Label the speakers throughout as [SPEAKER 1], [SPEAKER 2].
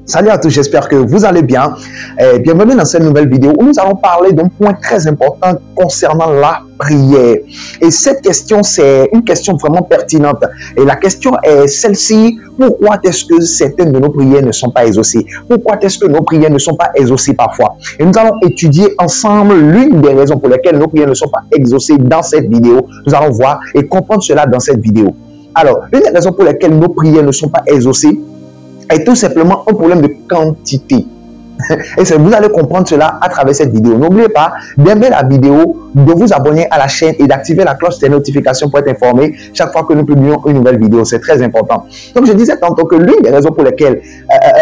[SPEAKER 1] Salut à tous, j'espère que vous allez bien. Bienvenue dans cette nouvelle vidéo où nous allons parler d'un point très important concernant la prière. Et cette question, c'est une question vraiment pertinente. Et la question est celle-ci: pourquoi est-ce que certaines de nos prières ne sont pas exaucées? Pourquoi est-ce que nos prières ne sont pas exaucées parfois? Et nous allons étudier ensemble l'une des raisons pour lesquelles nos prières ne sont pas exaucées dans cette vidéo. Nous allons voir et comprendre cela dans cette vidéo. Alors, l'une des raisons pour lesquelles nos prières ne sont pas exaucées est tout simplement un problème de quantité. Et vous allez comprendre cela à travers cette vidéo. N'oubliez pas d'aimer la vidéo, de vous abonner à la chaîne et d'activer la cloche des notifications pour être informé chaque fois que nous publions une nouvelle vidéo. C'est très important. Donc, je disais tantôt que l'une des raisons pour lesquelles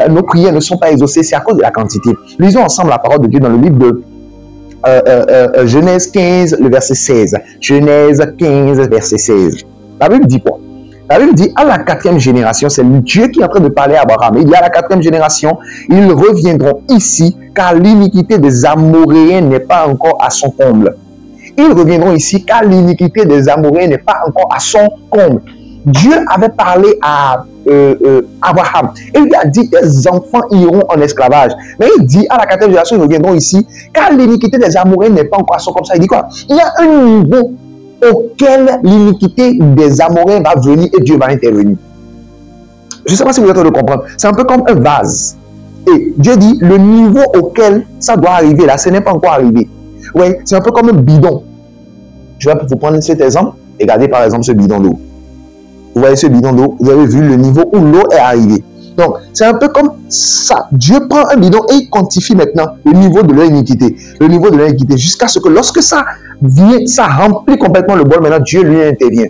[SPEAKER 1] nos prières ne sont pas exaucées, c'est à cause de la quantité. Lisons ensemble la parole de Dieu dans le livre de Genèse 15, le verset 16. Genèse 15, verset 16. La Bible dit quoi? La Bible dit, à la 4e génération, c'est Dieu qui est en train de parler à Abraham. Il dit, à la 4e génération, ils reviendront ici, car l'iniquité des Amoréens n'est pas encore à son comble. Ils reviendront ici, car l'iniquité des Amoréens n'est pas encore à son comble. Dieu avait parlé à Abraham. Et il lui a dit, tes enfants iront en esclavage. Mais il dit, à la 4e génération, ils reviendront ici, car l'iniquité des Amoréens n'est pas encore à son comble. Ça, il dit quoi? Il y a un niveau auquel l'iniquité des Amoréens va venir et Dieu va intervenir. Je ne sais pas si vous êtes en train de comprendre. C'est un peu comme un vase. Et Dieu dit, le niveau auquel ça doit arriver là, ce n'est pas encore arrivé. Oui, c'est un peu comme un bidon. Je vais vous prendre cet exemple. Regardez par exemple ce bidon d'eau. Vous voyez ce bidon d'eau, vous avez vu le niveau où l'eau est arrivée. Donc, c'est un peu comme ça. Dieu prend un bidon et il quantifie maintenant le niveau de leur iniquité. Le niveau de leur iniquité jusqu'à ce que lorsque ça vient, ça remplit complètement le bol, maintenant Dieu lui intervient.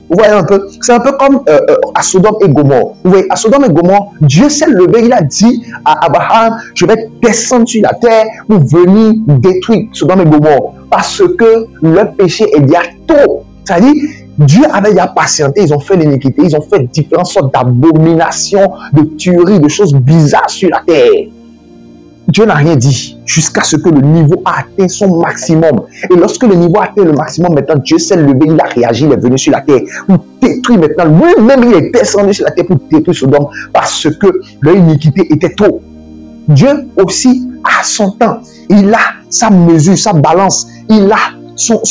[SPEAKER 1] Vous voyez un peu? C'est un peu comme à Sodome et Gomorrhe. Vous voyez, à Sodome et Gomorrhe, Dieu s'est levé, il a dit à Abraham, je vais descendre sur la terre pour venir détruire Sodome et Gomorrhe. Parce que leur péché est déjà trop. C'est-à-dire, Dieu avait déjà patienté, ils ont fait l'iniquité, ils ont fait différentes sortes d'abominations, de tueries, de choses bizarres sur la terre. Dieu n'a rien dit jusqu'à ce que le niveau a atteint son maximum. Et lorsque le niveau a atteint le maximum, maintenant Dieu s'est levé, il a réagi, il est venu sur la terre pour détruire maintenant. Lui-même, il est descendu sur la terre pour détruire Sodome parce que leur iniquité était trop. Dieu aussi a son temps. Il a sa mesure, sa balance. Il a son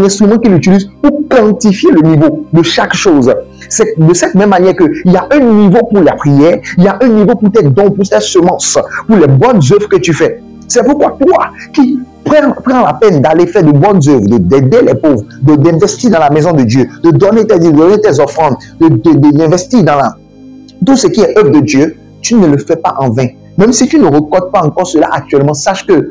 [SPEAKER 1] instrument qu'il utilise pour quantifier le niveau de chaque chose. C'est de cette même manière qu'il y a un niveau pour la prière, il y a un niveau pour tes dons, pour tes semences, pour les bonnes œuvres que tu fais. C'est pourquoi toi qui prends la peine d'aller faire de bonnes œuvres, d'aider les pauvres, d'investir dans la maison de Dieu, de donner tes offrandes, d'investir dans tout ce qui est œuvre de Dieu, tu ne le fais pas en vain. Même si tu ne recordes pas encore cela actuellement, sache que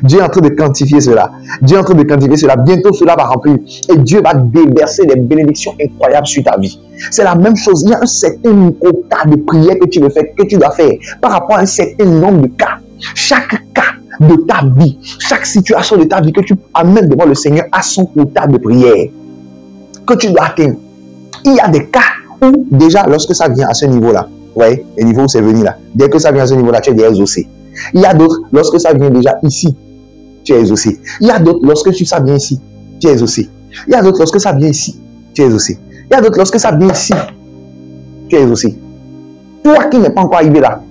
[SPEAKER 1] Dieu est en train de quantifier cela. Dieu est en train de quantifier cela. Bientôt, cela va remplir. Et Dieu va déverser des bénédictions incroyables sur ta vie. C'est la même chose. Il y a un certain quota de prière que tu dois faire par rapport à un certain nombre de cas. Chaque cas de ta vie, chaque situation de ta vie que tu amènes devant le Seigneur a son quota de prière que tu dois atteindre. Il y a des cas où déjà, lorsque ça vient à ce niveau-là, vous voyez, le niveau où c'est venu là. Dès que ça vient à ce niveau-là, tu es déjà exaucé. Il y a d'autres, lorsque ça vient déjà ici, tu es exaucé. Il y a d'autres, lorsque ça vient ici, tu es exaucé. Il y a d'autres, lorsque ça vient ici, tu es exaucé. Il y a d'autres, lorsque ça vient ici, tu es exaucé. Toi qui n'es pas encore arrivé là,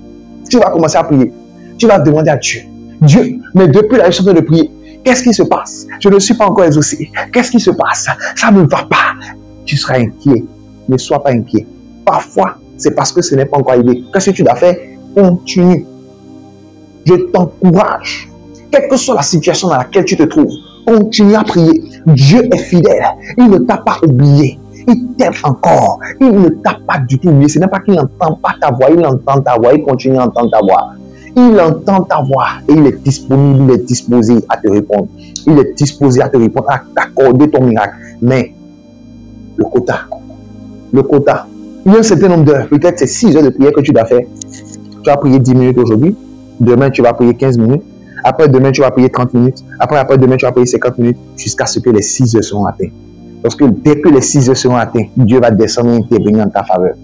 [SPEAKER 1] tu vas commencer à prier. Tu vas demander à Dieu. Dieu, mais depuis la chanson de prier, qu'est-ce qui se passe? Je ne suis pas encore exaucé. Qu'est-ce qui se passe? Ça ne va pas. Tu seras inquiet. Ne sois pas inquiet. Parfois, c'est parce que ce n'est pas encore arrivé. Qu'est-ce que tu dois faire? Continue. Je t'encourage. Quelle que soit la situation dans laquelle tu te trouves, continue à prier. Dieu est fidèle. Il ne t'a pas oublié. Il t'aime encore. Il ne t'a pas du tout oublié. Ce n'est pas qu'il n'entend pas ta voix. Il entend ta voix. Il continue à entendre ta voix. Il entend ta voix et il est disponible, il est disposé à te répondre. Il est disposé à te répondre, à t'accorder ton miracle. Mais le quota. Il y a un certain nombre d'heures, peut-être c'est 6 heures de prière que tu dois faire. Tu vas prier 10 minutes aujourd'hui. Demain, tu vas prier 15 minutes. Après, demain, tu vas prier 30 minutes. Après, demain, tu vas prier 50 minutes jusqu'à ce que les 6 heures seront atteintes. Parce que dès que les 6 heures seront atteintes, Dieu va descendre et intervenir en ta faveur.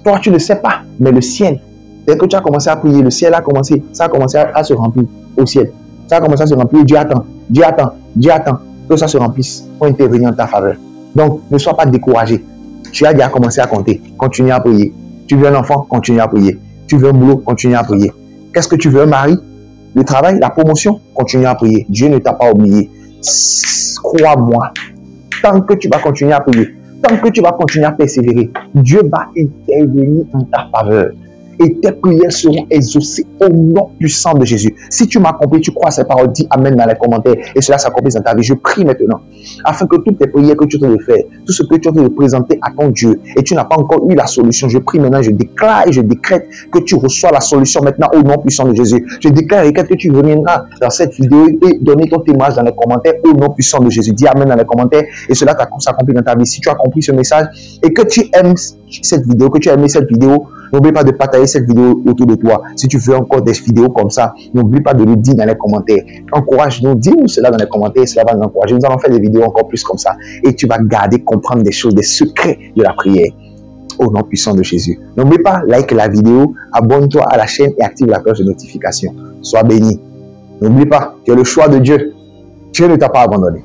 [SPEAKER 1] Toi, tu ne sais pas, mais le ciel, dès que tu as commencé à prier, le ciel a commencé, ça a commencé à se remplir au ciel. Ça a commencé à se remplir. Dieu attend que ça se remplisse pour intervenir en ta faveur. Donc, ne sois pas découragé. Tu as déjà commencé à compter. Continue à prier. Tu veux un enfant, continue à prier. Tu veux un boulot, continue à prier. Qu'est-ce que tu veux? Un mari? Le travail, la promotion, continue à prier. Dieu ne t'a pas oublié. Crois-moi, tant que tu vas continuer à prier, tant que tu vas continuer à persévérer, Dieu va intervenir en ta faveur. Et tes prières seront exaucées au nom puissant de Jésus. Si tu m'as compris, tu crois ces paroles, dis Amen dans les commentaires et cela s'accomplisse dans ta vie. Je prie maintenant afin que toutes tes prières que tu es en train de faire, tout ce que tu es en train de présenter à ton Dieu et tu n'as pas encore eu la solution, je prie maintenant, je déclare et je décrète que tu reçois la solution maintenant au nom puissant de Jésus. Je déclare et que tu reviendras dans cette vidéo et donner ton témoignage dans les commentaires au nom puissant de Jésus. Dis Amen dans les commentaires et cela s'accomplit dans ta vie. Si tu as compris ce message et que tu aimes cette vidéo, que tu as aimé cette vidéo, n'oublie pas de partager cette vidéo autour de toi. Si tu veux encore des vidéos comme ça, n'oublie pas de le dire dans les commentaires. Encourage-nous, dis-nous cela dans les commentaires, cela va nous encourager. Nous allons faire des vidéos encore plus comme ça. Et tu vas garder, comprendre des choses, des secrets de la prière. Au nom puissant de Jésus. N'oublie pas, like la vidéo, abonne-toi à la chaîne et active la cloche de notification. Sois béni. N'oublie pas, tu es le choix de Dieu. Dieu ne t'a pas abandonné.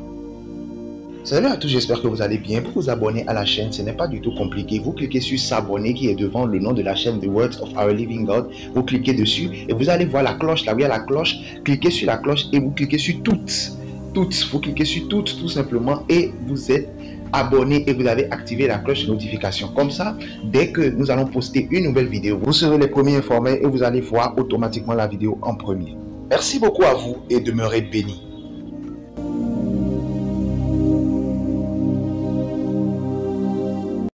[SPEAKER 2] Salut à tous, j'espère que vous allez bien. Pour vous abonner à la chaîne, ce n'est pas du tout compliqué. Vous cliquez sur s'abonner qui est devant le nom de la chaîne The Words of Our Living God. Vous cliquez dessus et vous allez voir la cloche. Là où il y a la cloche, cliquez sur la cloche et vous cliquez sur toutes. Vous cliquez sur toutes tout simplement et vous êtes abonné et vous avez activé la cloche de notification. Comme ça, dès que nous allons poster une nouvelle vidéo, vous serez les premiers informés et vous allez voir automatiquement la vidéo en premier. Merci beaucoup à vous et demeurez bénis.